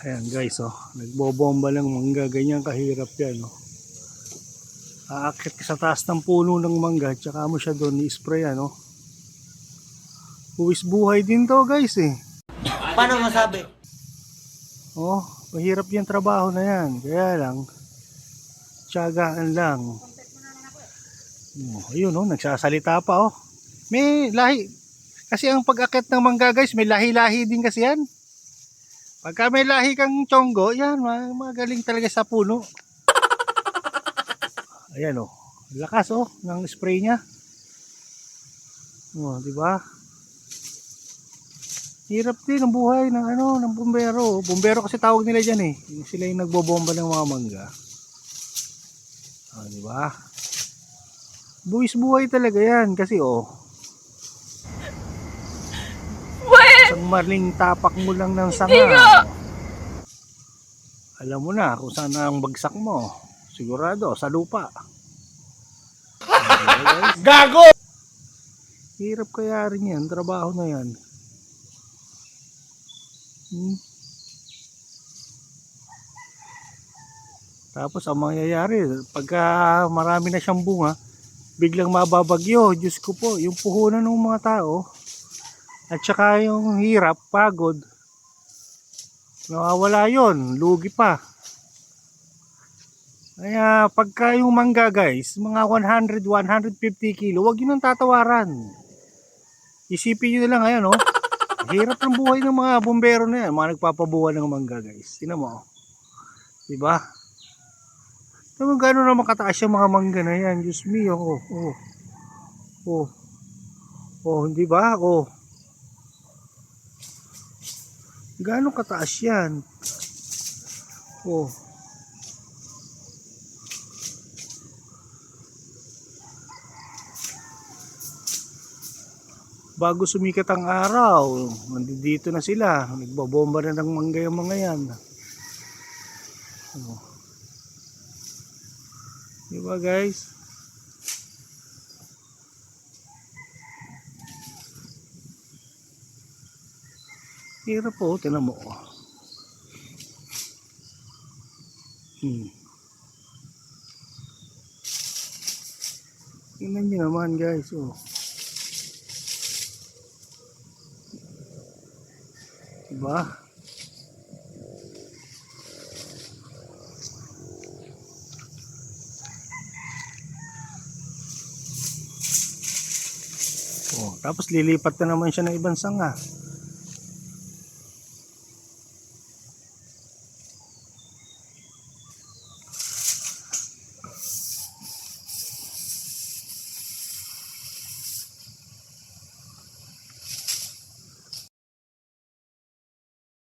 Ayan guys, oh, nagbobomba ng mangga, ganyan kahirap yan. Oh. Aakit ka sa taas ng puno ng mangga, tsaka mo siya doon i-spray, ano. Buwis buhay din to guys eh. Paano masabi? Oh, mahirap yung trabaho na yan, kaya lang, tiyagaan lang. Oh, ayun oh, nagsasalita pa oh. May lahi, kasi ang pag-akit ng mangga guys, may lahi-lahi din kasi yan. Pagka may lahi kang tiyonggo, yan, magaling talaga sa puno. Ayan oh, lakas oh ng spray niya. Oh, di ba? Hirap din ang buhay ng ano, ng bumbero. Bumbero kasi tawag nila diyan eh. Sila yung nagbobomba ng mga mangga. Oh, di ba? Buwis buhay talaga yan kasi oh. Isang maling tapak mo lang ng sanga. Alam mo na kung saan ang bagsak mo. Sigurado sa lupa. Gago! Hirap kaya rin yan, trabaho na yan. Tapos ang mangyayari, pagka marami na siyang bunga, biglang mababagyo. Diyos ko po, yung puhunan ng mga tao, at saka yung hirap, pagod, nawawala yon, lugi pa. Kaya pagka yung mangga guys, mga 100-150 kilo, wag yun ang tatawaran. Isipin nyo na lang, ayan oh. Hirap ng buhay ng mga bumbero na yan, mga nagpapabuhan ng mangga guys. Tingnan mo, diba? Tingnan mo gano'n naman kataas yung mga mangga na yan. Diyos me, oh, oh, oh, oh, diba? Oh, gano'n kataas yan? Oh, bago sumikat ang araw, nandito na sila, nagbabomba na ng mangga yung mga yan. Oh. Diba guys? Hirap po, tinan mo. Tingnan nyo naman guys, oh. Diba? Oh, tapos lilipat na naman siya ng ibang sanga.